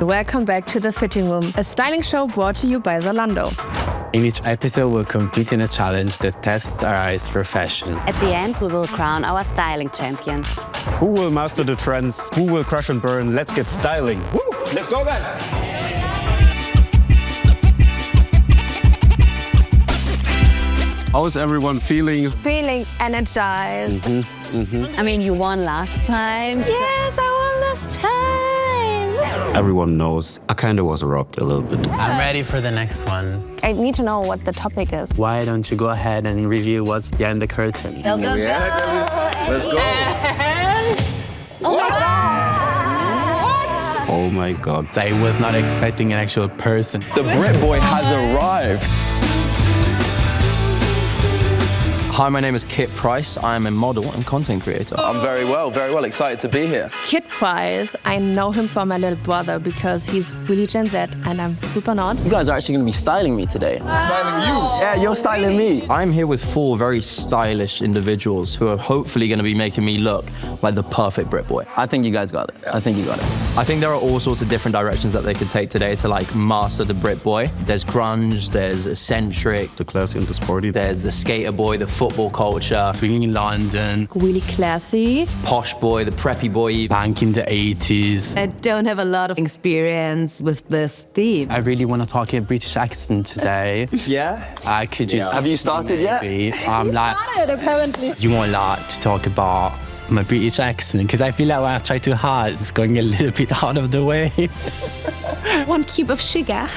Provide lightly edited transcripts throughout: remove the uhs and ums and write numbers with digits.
Welcome back to The Fitting Room, a styling show brought to you by Zalando. In each episode, we'll compete in a challenge that tests our eyes for fashion. At the end, we will crown our styling champion. Who will master the trends? Who will crush and burn? Let's get styling. Woo! Let's go, guys! How's everyone feeling? Feeling energized. I mean, you won last time. Yes, I won last time. Everyone knows I kind of was robbed a little bit. I'm ready for the next one. I need to know what the topic is. Why don't you go ahead and review what's behind the curtain? Go, go, go. Let's go. Oh my God. Oh my God. I was not expecting an actual person. The Britboy has arrived. Hi, my name is Kit Price. I am a model and content creator. I'm very well excited to be here. Kid Price, I know him from my little brother because he's really Gen Z and I'm super not. You guys are actually going to be styling me today. Styling you? Yeah, you're styling me. I'm here with 4 very stylish individuals who are hopefully going to be making me look like the perfect Britboy. I think you guys got it. I think you got it. I think there are all sorts of different directions that they could take today to like master the Britboy. There's grunge, there's eccentric, The classy and the sporty. there's the skater boy, the football culture, Swinging in London, Really classy. posh boy, the preppy boy. back in the 80s. I don't have a lot of experience with this theme. I really want to talk in a British accent today. Yeah? Could you? Have you started yet? I'm like, Apparently. you want like to talk about my British accent because I feel like when I try too hard, it's going a little bit out of the way. 1 cube of sugar.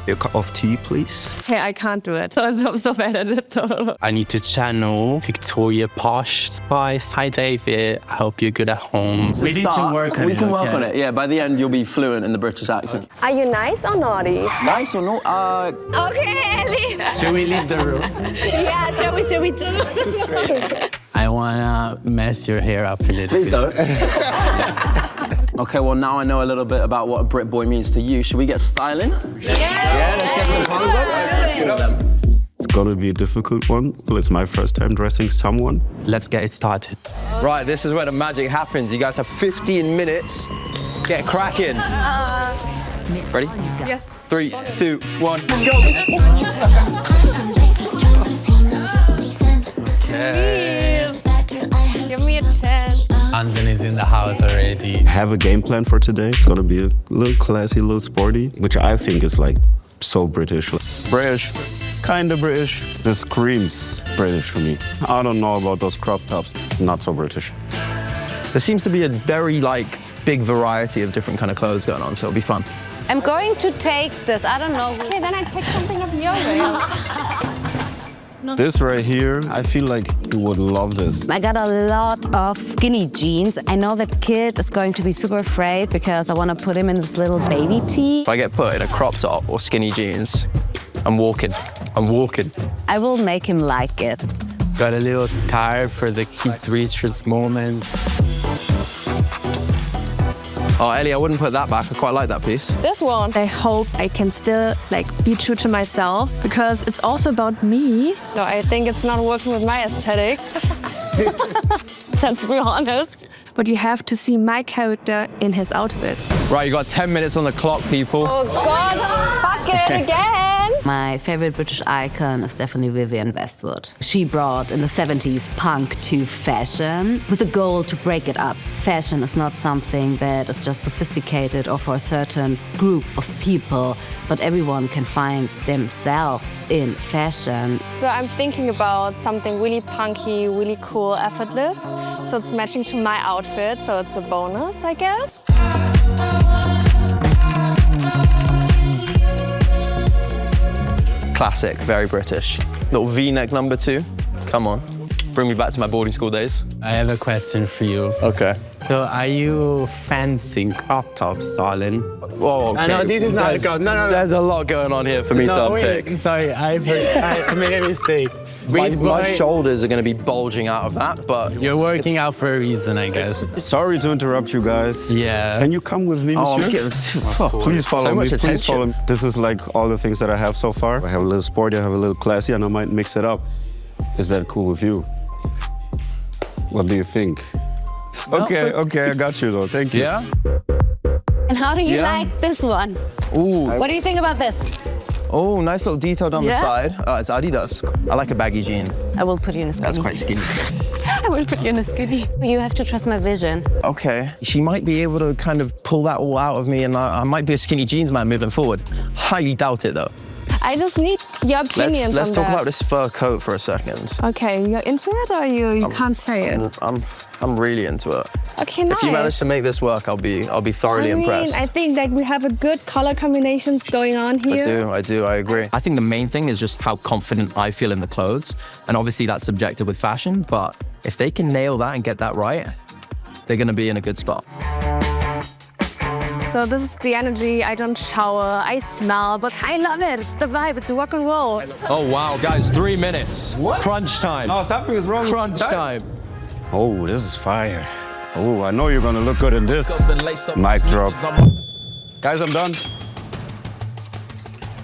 A cup of tea, please. Hey, I can't do it. I'm so bad at it. I need to channel Victoria Posh Spice. Hi, David. I hope you're good at home. We need to work on it. We can work okay? on it. Yeah, by the end, you'll be fluent in the British accent. Are you nice or naughty? Nice or not? Okay, Elli. Should we leave the room? Yeah, shall we? I wanna mess your hair up a little Please bit. don't. Okay, well, now I know a little bit about what a Britboy means to you. Should we get styling? Yeah, let's get some clothes on. It's gonna be a difficult one. Well, it's my first time dressing someone. Let's get it started. Right, this is where the magic happens. You guys have 15 minutes. Get cracking. Ready? Yes. 3, 2, 1, go. Give me a chance. London is in the house already. I have a game plan for today. It's gonna be a little classy, a little sporty, which I think is like so British. British, kinda British. This screams British for me. I don't know about those crop tops. Not so British. There seems to be a very big variety of different kind of clothes going on, so it'll be fun. I'm going to take this. I don't know. Okay, then I take something of yours. This right here, I feel like you would love this. I got a lot of skinny jeans. I know that Kid is going to be super afraid because I want to put him in this little baby tee. If I get put in a crop top or skinny jeans, I'm walking. I will make him like it. Got a little scarf for the Keith Richards moment. Oh, Ellie, I wouldn't put that back. I quite like that piece. This one, I hope I can still be true to myself because it's also about me. No, I think it's not working with my aesthetic. Let's be honest. But you have to see my character in his outfit. Right, you got 10 minutes on the clock, people. Oh God, fuck it again. My favorite British icon is definitely Vivienne Westwood. She brought in the 70s punk to fashion with the goal to break it up. Fashion is not something that is just sophisticated or for a certain group of people, but everyone can find themselves in fashion. So I'm thinking about something really punky, really cool, effortless. So it's matching to my outfit, so it's a bonus, I guess. Classic, very British. Little V-neck number 2. Come on. Bring me back to my boarding school days. I have a question for you. Okay. So are you fancying crop tops, darling? Oh, okay. No, this is not There's- a no. There's a lot going on here for me to unpick. Sorry, I made a mistake. My shoulders are going to be bulging out of that, but... You're working out for a reason, I guess. Sorry to interrupt you guys. Yeah. Can you come with me, Oh, monsieur? I'm getting Please follow so me. much Please attention. follow me. This is like all the things that I have so far. I have a little sporty, I have a little classy, and I might mix it up. Is that cool with you? What do you think? Okay, I got you though. Thank you. Yeah? And how do you like this one? Ooh. What do you think about this? Oh, nice little detail down the side. It's Adidas. I like a baggy jean. I will put you in a skinny. That's quite skinny. I will put you in a skinny. You have to trust my vision. Okay. She might be able to kind of pull that all out of me, and I might be a skinny jeans man moving forward. Highly doubt it, though. I just need your opinion. Let's talk about this fur coat for a second. Okay, you're into it or you can't say it? I'm really into it. Okay, nice. If you manage to make this work, I'll be thoroughly impressed. I think like we have a good color combinations going on here. I do, I agree. I think the main thing is just how confident I feel in the clothes. And obviously that's subjective with fashion, but if they can nail that and get that right, they're gonna be in a good spot. So this is the energy. I don't shower, I smell, but I love it. It's the vibe, it's rock and roll. Oh wow, guys, 3 minutes. What? Crunch time. Oh, something is wrong. Crunch time. Oh, this is fire. Oh, I know you're gonna look good in this. Mic drop. Guys, I'm done.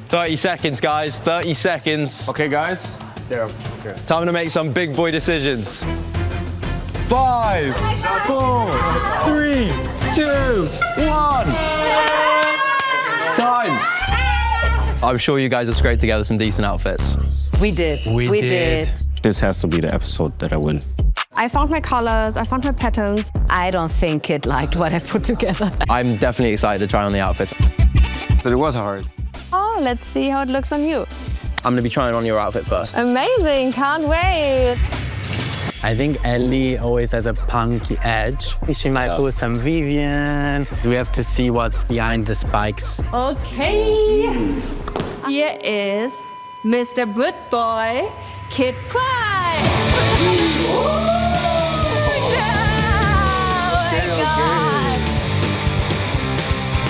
30 seconds, guys, 30 seconds. Okay, guys. Yeah. Okay. Time to make some big boy decisions. 5, 4, 3, 2, 1. Time. I'm sure you guys have scraped together some decent outfits. We did. We did. This has to be the episode that I win. I found my colors, I found my patterns. I don't think Kid liked what I put together. I'm definitely excited to try on the outfits. So it was hard. Oh, let's see how it looks on you. I'm gonna be trying on your outfit first. Amazing, can't wait. I think Elli always has a punky edge. She might pull some Vivian. We have to see what's behind the spikes. Okay. Here is Mr. Britboy, Kid Price.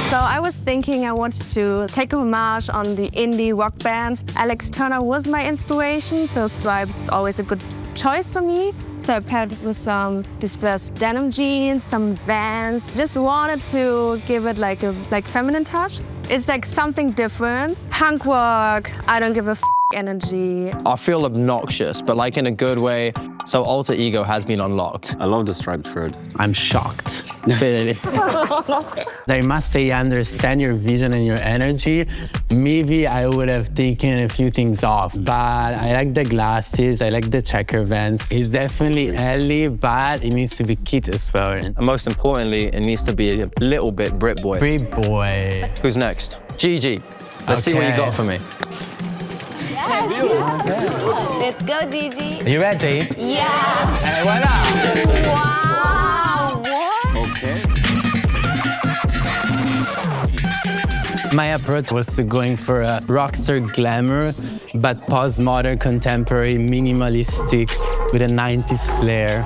So I was thinking I wanted to take a homage on the indie rock bands. Alex Turner was my inspiration, so Stripes is always a good choice for me. So I paired with some dispersed denim jeans, some Vans. Just wanted to give it like a feminine touch. It's like something different. Punk rock, I don't give a energy. I feel obnoxious, but like in a good way. So alter ego has been unlocked. I love the striped shirt. I'm shocked. I must say, I understand your vision and your energy. Maybe I would have taken a few things off, but I like the glasses, I like the checker Vans. It's definitely Elli, but it needs to be Kit as well. And most importantly, it needs to be a little bit Britboy. Britboy. Who's next? Gigi. Let's see what you got for me. Let's go, Gigi. Are you ready? Yeah. And voila! Wow. What? Okay. My approach was going for a rockstar glamour, but postmodern, contemporary, minimalistic with a 90s flair.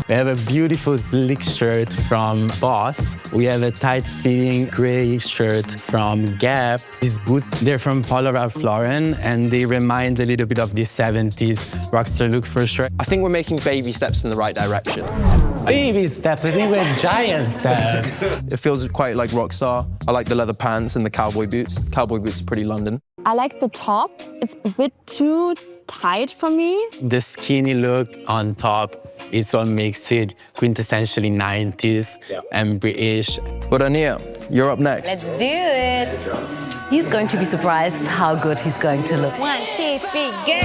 We have a beautiful sleek shirt from Boss. We have a tight-fitting gray shirt from Gap. These boots, they're from Paul Ralph Lauren, and they remind a little bit of the 70s rockstar look for sure. I think we're making baby steps in the right direction. Baby steps, I think we're giant steps. It feels quite like rockstar. I like the leather pants and the cowboy boots. Cowboy boots are pretty London. I like the top. It's a bit too tight for me. The skinny look on top is what makes it quintessentially 90s and British. Ourania, you're up next. Let's do it. He's going to be surprised how good he's going to look. 1, 2, 3, go!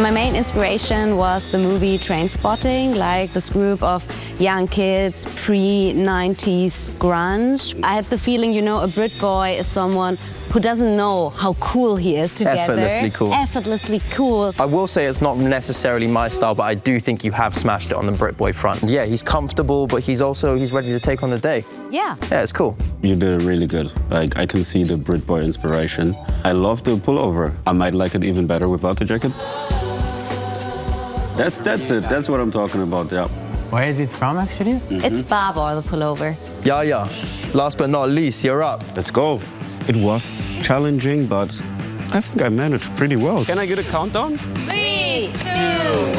My main inspiration was the movie Trainspotting, like this group of young kids, pre-90s grunge. I had the feeling, you know, a Britboy is someone who doesn't know how cool he is together. Effortlessly cool. Effortlessly cool. I will say it's not necessarily my style, but I do think you have smashed it on the Britboy front. Yeah, he's comfortable, but he's ready to take on the day. Yeah. Yeah, it's cool. You did it really good. Like, I can see the Britboy inspiration. I love the pullover. I might like it even better without the jacket. That's it. That's what I'm talking about, yeah. Where is it from, actually? It's Britboy, the pullover. Yaya, last but not least, you're up. Let's go. It was challenging, but I think I managed pretty well. Can I get a countdown? 3, 2, 1,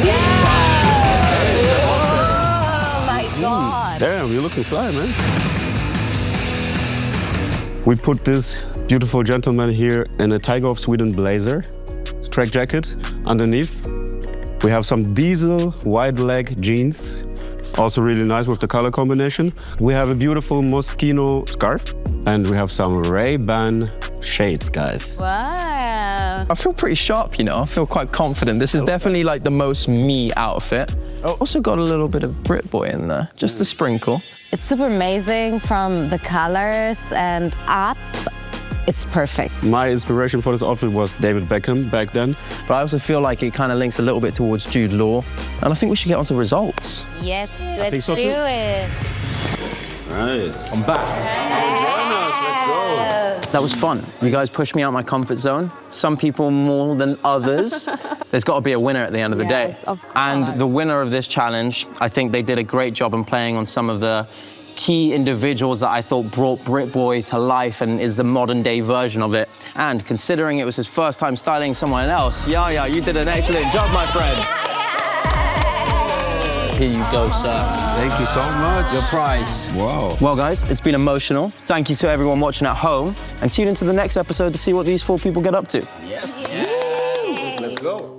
go! Oh my God. Damn, you're looking fly, man. We put this beautiful gentleman here in a Tiger of Sweden blazer, track jacket, underneath. We have some diesel wide leg jeans. Also really nice with the color combination. We have a beautiful Moschino scarf. And we have some Ray-Ban shades, guys. Wow. I feel pretty sharp, you know. I feel quite confident. This is definitely like the most me outfit. Also got a little bit of Britboy in there, just a sprinkle. It's super amazing from the colors and up. It's perfect. My inspiration for this outfit was David Beckham back then. But I also feel like it kind of links a little bit towards Jude Law. And I think we should get on to results. Yes, let's so do too. it. Right. I'm back. Join us, let's go. That was fun. You guys pushed me out my comfort zone. Some people more than others. There's got to be a winner at the end of the day. And the winner of this challenge, I think they did a great job in playing on some of the key individuals that I thought brought Britboy to life and is the modern day version of it. And considering it was his first time styling someone else, Yaya, you did an excellent job, my friend. Here you go, sir. Thank you so much. Your prize. Wow. Well, guys, it's been emotional. Thank you to everyone watching at home. And tune into the next episode to see what these 4 people get up to. Yes. Let's go.